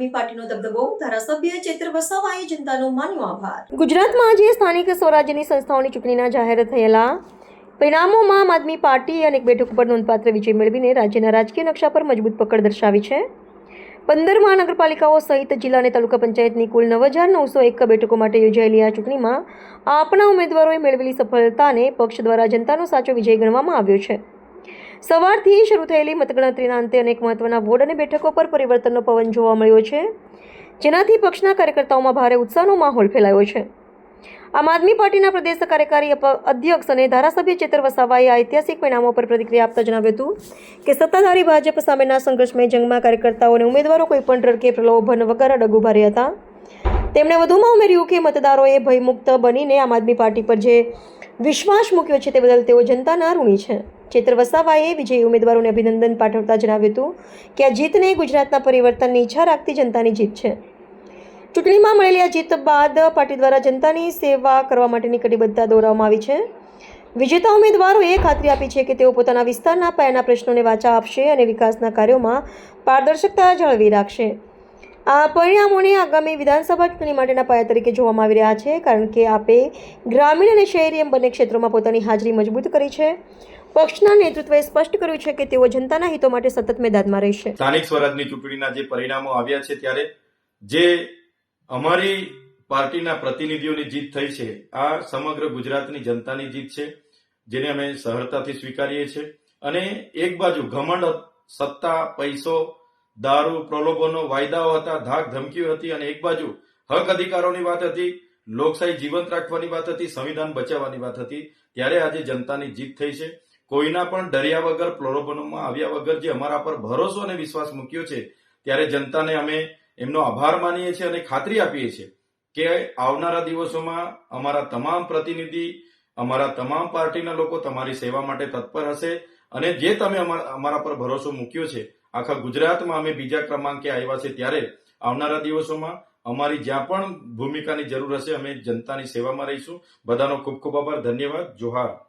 આદમી પાર્ટીનો દબદબો, ધારાસભ્ય ચૈત્ર વસાવાએ જનતાનો માન્યો આભાર। ગુજરાતમાં આજે સ્થાનિક સ્વરાજ્યની સંસ્થાઓની ચૂંટણીના જાહેર થયેલા પરિણામોમાં આમ આદમી પાર્ટીએ અનેક બેઠકો પર નોંધપાત્ર વિજય મેળવીને રાજ્યના રાજકીય નકશા પર મજબૂત પકડ દર્શાવી છે। 15 મહાનગરપાલિકાઓ સહિત જિલ્લા અને તાલુકા પંચાયતની કુલ 9,901 બેઠકો માટે યોજાયેલી આ ચૂંટણીમાં આપના ઉમેદવારોએ મેળવેલી સફળતાને પક્ષ દ્વારા જનતાનો સાચો વિજય ગણવામાં આવ્યો છે। સવારથી શરૂ થયેલી મતગણતરીના અંતે અનેક મહત્વના વોર્ડ અને બેઠકો પર પરિવર્તનનો પવન જોવા મળ્યો છે, જેનાથી પક્ષના કાર્યકર્તાઓમાં ભારે ઉત્સાહનો માહોલ ફેલાયો છે। આમ આદમી પાર્ટીના પ્રદેશ કાર્યકારી અધ્યક્ષ અને ધારાસભ્ય ચૈત્ર વસાવાએ આ ઐતિહાસિક પરિણામો પર પ્રતિક્રિયા આપતા જણાવ્યું હતું કે સત્તાધારી ભાજપ સામેના સંઘર્ષમય જંગમાં કાર્યકર્તાઓ અને ઉમેદવારો કોઈપણ ડર કે પ્રલોભન વગર અડગ ઊભા રહ્યા હતા। તેમણે વધુમાં ઉમેર્યું કે મતદારોએ ભયમુક્ત બનીને આમ આદમી પાર્ટી પર જે વિશ્વાસ મૂક્યો છે તે બદલ તેઓ જનતાના ઋણી છે। ચૈત્ર વસાવાએ વિજયી ઉમેદવારોને અભિનંદન પાઠવતા જણાવ્યું હતું કે આ જીતને ગુજરાતના પરિવર્તનની ઈચ્છા રાખતી જનતાની જીત છે। ચૂંટણીમાં મળેલી આ જીત બાદ પાર્ટી દ્વારા જનતાની સેવા કરવા માટેની કટિબદ્ધતા દોહરાવવામાં આવી છે। વિજેતા ઉમેદવારોએ ખાતરી આપી છે કે તેઓ પોતાના વિસ્તારના પાયાના પ્રશ્નોને વાચા આપશે અને વિકાસના કાર્યોમાં પારદર્શકતા જાળવી રાખશે। આ પરિણામોને આગામી વિધાનસભા ચૂંટણી માટેના પાયા તરીકે જોવામાં આવી રહ્યા છે, કારણ કે આપે ગ્રામીણ અને શહેરી એમ બંને ક્ષેત્રોમાં પોતાની હાજરી મજબૂત કરી છે। પક્ષના નેતૃત્વએ સ્પષ્ટ કર્યું છે કે તેઓ જનતાના હિતો માટે સતત મેદાનમાં રહેશે। સ્થાનિક સ્વરાજની ચૂંટણીના જે પરિણામો આવ્યા છે ત્યારે જે અમારી પાર્ટીના પ્રતિનિધિઓની જીત થઈ છે, આ સમગ્ર ગુજરાતની જનતાની જીત છે, જેને અમે સહર્તાથી સ્વીકારીએ છીએ। અને એક બાજુ ઘમંડ, સત્તા, પૈસો, દારૂ, પ્રલોભનો, વાયદાઓ હતા, ધાક ધમકીઓ હતી, અને એક બાજુ હક અધિકારોની વાત હતી, લોકશાહી જીવંત રાખવાની વાત હતી, સંવિધાન બચાવવાની વાત હતી। ત્યારે આજે જનતાની જીત થઈ છે। કોઈના પણ ડર્યા વગર, પ્રલોભનોમાં આવ્યા વગર જે અમારા પર ભરોસો અને વિશ્વાસ મૂક્યો છે, ત્યારે જનતાને અમે એમનો આભાર માનીએ છીએ અને ખાતરી આપીએ છીએ કે આવનારા દિવસોમાં અમારા તમામ પ્રતિનિધિ, અમારા તમામ પાર્ટીના લોકો તમારી સેવા માટે તત્પર હશે। અને જે તમે અમારા પર ભરોસો મૂક્યો છે, આખા ગુજરાતમાં અમે બીજા ક્રમાંકે આવ્યા છે, ત્યારે આવનારા દિવસોમાં અમારી જ્યાં પણ ભૂમિકાની જરૂર હશે અમે જનતાની સેવામાં રહીશું। બધાનો ખૂબ ખૂબ આભાર, ધન્યવાદ, જોહાર।